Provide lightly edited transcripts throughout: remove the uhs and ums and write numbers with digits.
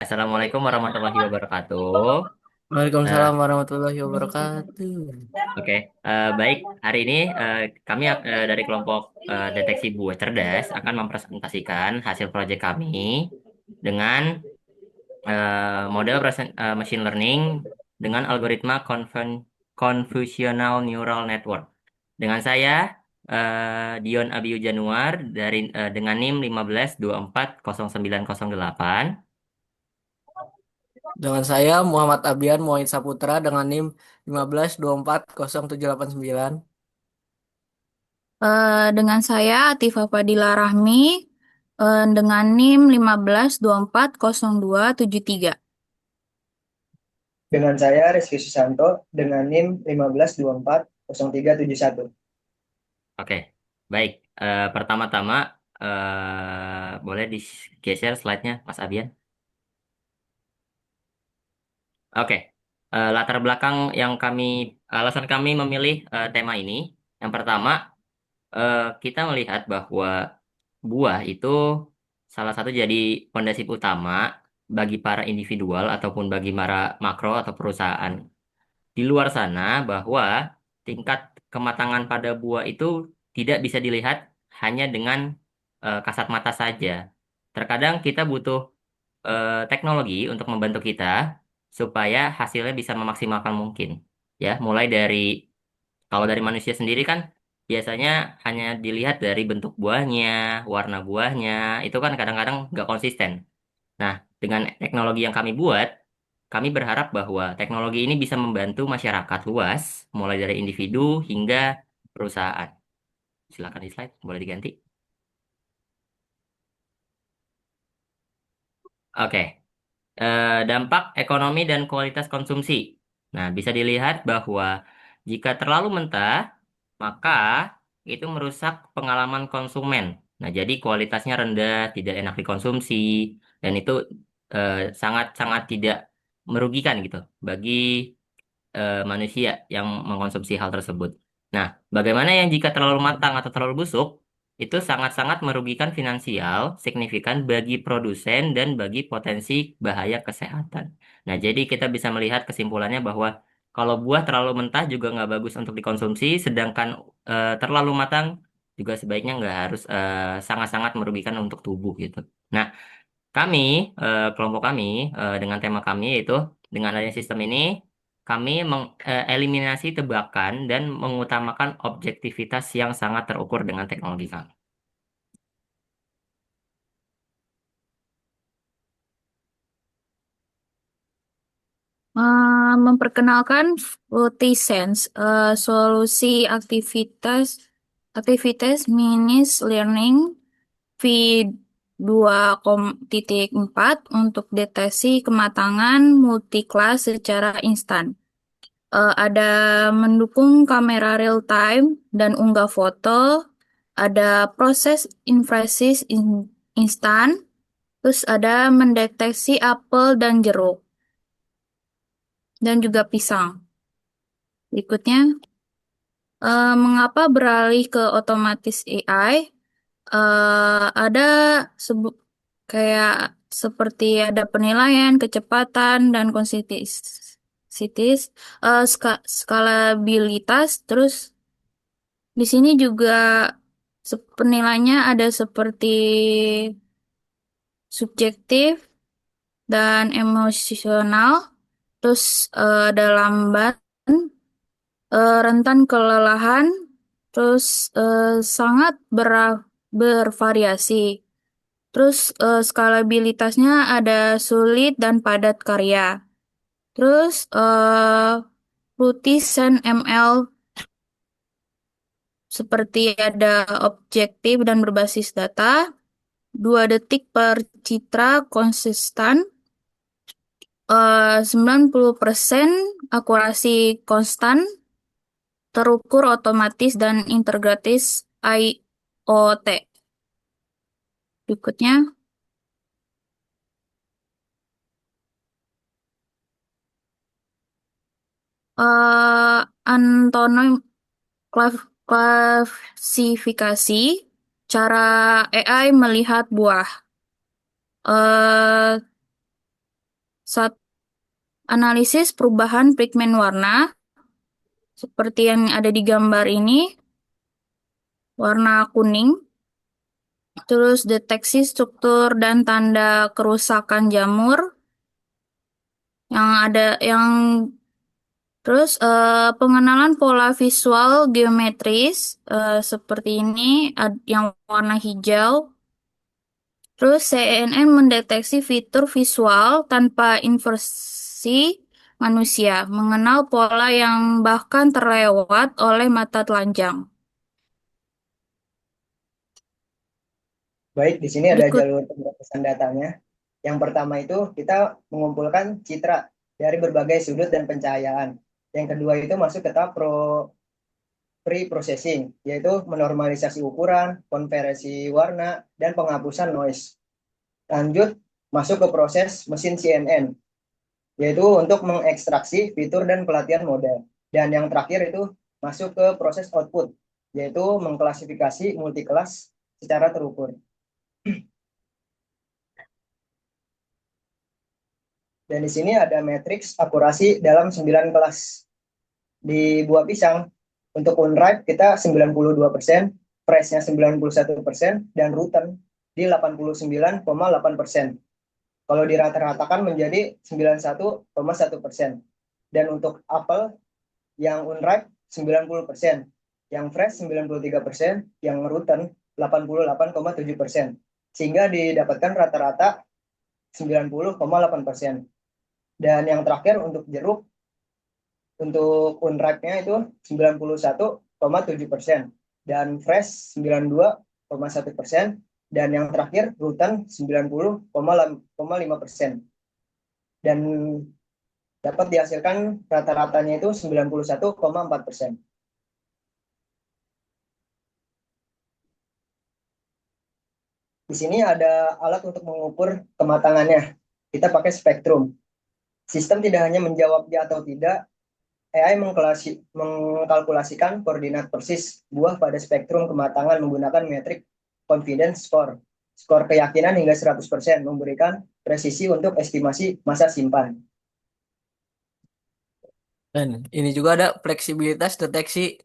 Assalamualaikum warahmatullahi wabarakatuh. Waalaikumsalam Eh, warahmatullahi wabarakatuh. oke, baik. Hari ini kami dari kelompok deteksi buah cerdas akan mempresentasikan hasil proyek kami dengan model machine learning dengan algoritma convolutional neural network. Dengan saya, Dion Abiyu Januar dengan NIM 15240908. Dengan saya Muhammad Abian Muhammad Saputra dengan NIM 15240789. Dengan saya Atifah Fadila Rahmi dengan NIM 15240273. Dengan saya Rizky Susanto dengan NIM 15240371. Oke, baik. Pertama-tama, boleh digeser slide-nya, Mas Abian? Oke, latar belakang alasan kami memilih tema ini. Yang pertama, kita melihat bahwa buah itu salah satu jadi pondasi utama bagi para individual ataupun bagi para makro atau perusahaan di luar sana bahwa tingkat kematangan pada buah itu tidak bisa dilihat hanya dengan kasat mata saja. Terkadang kita butuh teknologi untuk membantu kita supaya hasilnya bisa memaksimalkan mungkin. Ya, mulai dari kalau dari manusia sendiri kan biasanya hanya dilihat dari bentuk buahnya, warna buahnya, itu kan kadang-kadang nggak konsisten. Nah, dengan teknologi yang kami buat, kami berharap bahwa teknologi ini bisa membantu masyarakat luas, mulai dari individu hingga perusahaan. Silakan di slide, boleh diganti. Oke, dampak ekonomi dan kualitas konsumsi. Nah, bisa dilihat bahwa jika terlalu mentah, maka itu merusak pengalaman konsumen. Nah, jadi kualitasnya rendah, tidak enak dikonsumsi, dan itu sangat-sangat tidak merugikan gitu bagi manusia yang mengkonsumsi hal tersebut. Nah, bagaimana yang jika terlalu matang atau terlalu busuk, itu sangat-sangat merugikan finansial signifikan bagi produsen dan bagi potensi bahaya kesehatan. Nah, jadi kita bisa melihat kesimpulannya bahwa kalau buah terlalu mentah juga nggak bagus untuk dikonsumsi, sedangkan terlalu matang juga sebaiknya nggak harus sangat-sangat merugikan untuk tubuh gitu. Nah, kami, kelompok kami, dengan tema kami yaitu dengan adanya sistem ini, kami mengeliminasi tebakan dan mengutamakan objektivitas yang sangat terukur dengan teknologi kami. Memperkenalkan Sense, solusi aktivitas minis learning V2.4 untuk deteksi kematangan multi-class secara instan. Ada mendukung kamera real time dan unggah foto, ada proses instan, terus ada mendeteksi apel dan jeruk, dan juga pisang. Berikutnya, mengapa beralih ke otomatis AI? Ada sebu- kayak seperti ada penilaian, kecepatan, dan skalabilitas. Terus di sini juga penilaiannya ada seperti subjektif dan emosional. Terus ada lambat, rentan kelelahan, terus sangat bervariasi. Terus skalabilitasnya ada sulit dan padat karya. Terus Lutisen ML seperti ada objektif dan berbasis data, 2 detik per citra konsisten, 90% akurasi konstan, terukur otomatis dan integratis IoT. Berikutnya, antonim klasifikasi cara AI melihat buah. Eh, Saat analisis perubahan pigmen warna, seperti yang ada di gambar ini, warna kuning, terus deteksi struktur dan tanda kerusakan jamur, yang terus pengenalan pola visual geometris seperti ini yang warna hijau. Terus CNN mendeteksi fitur visual tanpa inversi manusia, mengenal pola yang bahkan terlewat oleh mata telanjang. Baik, di sini ada Berikut, jalur pemrosesan datanya. Yang pertama itu kita mengumpulkan citra dari berbagai sudut dan pencahayaan. Yang kedua itu masuk ke tahap pre-processing, yaitu menormalisasi ukuran, konversi warna, dan penghapusan noise. Lanjut masuk ke proses mesin CNN, yaitu untuk mengekstraksi fitur dan pelatihan model. Dan yang terakhir itu masuk ke proses output, yaitu mengklasifikasi multi-kelas secara terukur. Dan di sini ada matriks akurasi dalam 9 kelas. Di buah pisang, untuk unripe kita 92%, fresh-nya 91%, dan rotten di 89,8%. Kalau dirata-ratakan menjadi 91,1%. Dan untuk apel yang unripe 90%, yang fresh 93%, yang rotten 88,7%. Sehingga didapatkan rata-rata 90,8%. Dan yang terakhir untuk jeruk, untuk unripe-nya itu 91,7% dan fresh 92,1%, dan yang terakhir rotten 90,5%, dan dapat dihasilkan rata-ratanya itu 91,4%. Di sini ada alat untuk mengukur kematangannya. Kita pakai spektrum. Sistem tidak hanya menjawab ya atau tidak, AI mengkalkulasikan koordinat persis buah pada spektrum kematangan menggunakan metrik confidence score. Skor keyakinan hingga 100% memberikan presisi untuk estimasi masa simpan. Dan ini juga ada fleksibilitas deteksi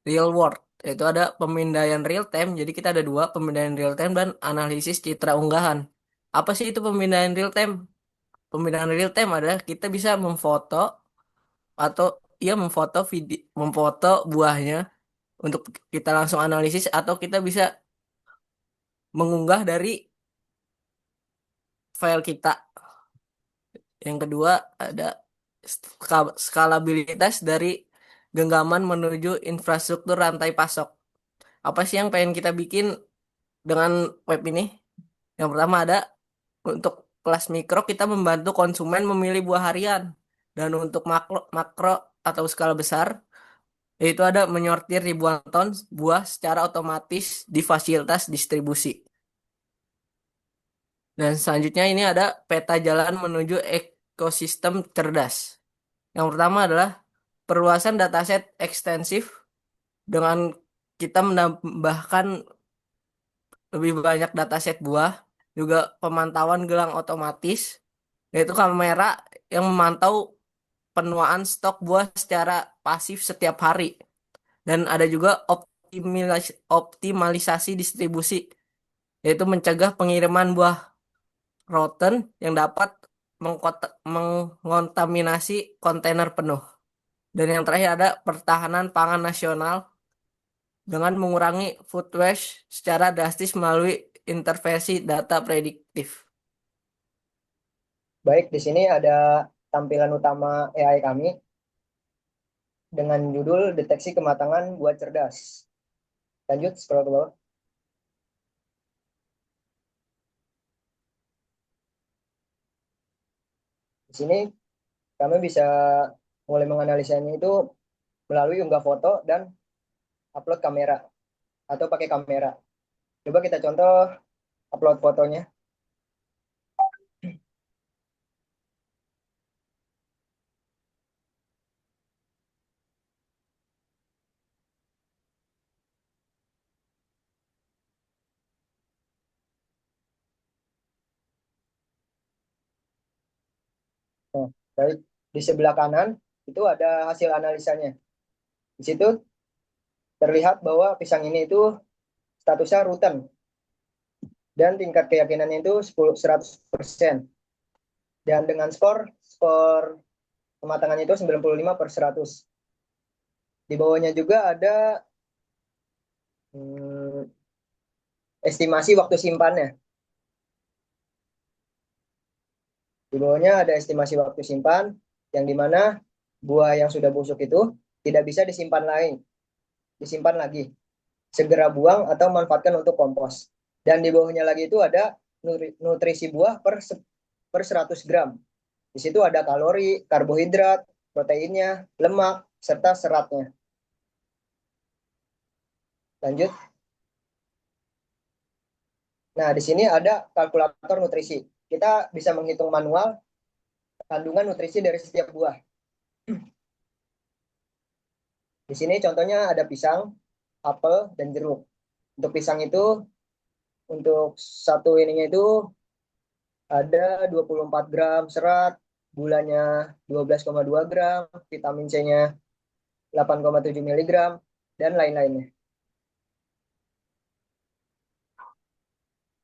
real world, yaitu ada pemindaian real time. Jadi kita ada dua, pemindaian real time dan analisis citra unggahan. Apa sih itu pemindaian real time? Pemindaian real time adalah kita bisa memfoto atau memfoto video, memfoto buahnya untuk kita langsung analisis, atau kita bisa mengunggah dari file kita. Yang kedua ada skalabilitas dari genggaman menuju infrastruktur rantai pasok. Apa sih yang pengen kita bikin dengan web ini? Yang pertama ada untuk kelas mikro kita membantu konsumen memilih buah harian. Dan untuk makro atau skala besar yaitu ada menyortir ribuan ton buah secara otomatis di fasilitas distribusi. Dan selanjutnya ini ada peta jalan menuju ekosistem cerdas. Yang pertama adalah perluasan dataset ekstensif dengan kita menambahkan lebih banyak dataset buah, juga pemantauan gelang otomatis, yaitu kamera yang memantau penuaan stok buah secara pasif setiap hari. Dan ada juga optimalisasi distribusi, yaitu mencegah pengiriman buah rotten yang dapat mengontaminasi kontainer penuh. Dan yang terakhir ada pertahanan pangan nasional dengan mengurangi food waste secara drastis melalui intervensi data prediktif. Baik, di sini ada tampilan utama AI kami dengan judul deteksi kematangan buah cerdas. Lanjut scroll ke bawah. Di sini kami bisa mulai menganalisanya itu melalui unggah foto dan upload kamera atau pakai kamera. Coba kita contoh upload fotonya. Baik, di sebelah kanan itu ada hasil analisanya. Di situ terlihat bahwa pisang ini itu statusnya ruten dan tingkat keyakinannya itu 100%. Dan dengan skor skor kematangannya itu 95/100. Di bawahnya juga ada hmm, estimasi waktu simpannya. Di bawahnya ada estimasi waktu simpan yang dimana buah yang sudah busuk itu tidak bisa disimpan lagi. Segera buang atau manfaatkan untuk kompos. Dan di bawahnya lagi itu ada nutrisi buah per 100 gram. Di situ ada kalori, karbohidrat, proteinnya, lemak, serta seratnya. Lanjut. Nah, di sini ada kalkulator nutrisi. Kita bisa menghitung manual kandungan nutrisi dari setiap buah. Di sini contohnya ada pisang, apel, dan jeruk. Untuk pisang itu, untuk satu ininya itu ada 24 gram serat, gulanya 12,2 gram, vitamin C-nya 8,7 miligram, dan lain-lainnya.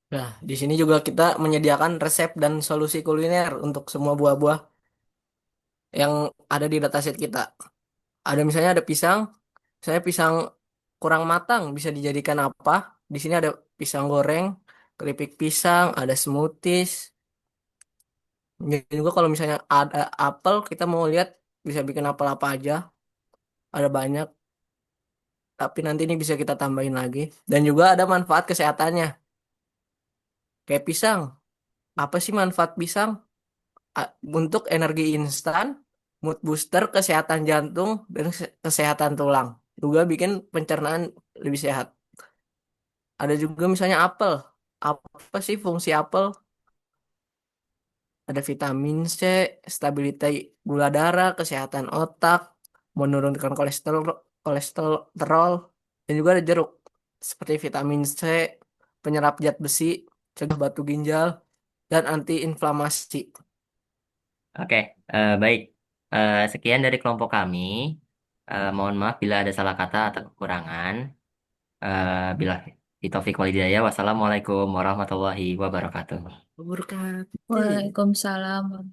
Nah, di sini juga kita menyediakan resep dan solusi kuliner untuk semua buah-buah yang ada di dataset kita. Ada misalnya ada pisang, misalnya pisang kurang matang bisa dijadikan apa? Di sini ada pisang goreng, keripik pisang, ada smoothies. Dan juga kalau misalnya ada apel, kita mau lihat bisa bikin apel apa aja. Ada banyak, tapi nanti ini bisa kita tambahin lagi. Dan juga ada manfaat kesehatannya. Kayak pisang. Apa sih manfaat pisang? Untuk energi instan, mood booster, kesehatan jantung, dan kesehatan tulang. Juga bikin pencernaan lebih sehat. Ada juga misalnya apel. Apa sih fungsi apel? Ada vitamin C, stabilitas gula darah, kesehatan otak, menurunkan kolesterol, dan juga ada jeruk seperti vitamin C, penyerap zat besi, cegah batu ginjal, dan antiinflamasi. Oke, baik. Sekian dari kelompok kami. Mohon maaf bila ada salah kata atau kekurangan. Bila Taufiq walhidayah. Wassalamualaikum warahmatullahi wabarakatuh. Wabarakatuh. Waalaikumsalam.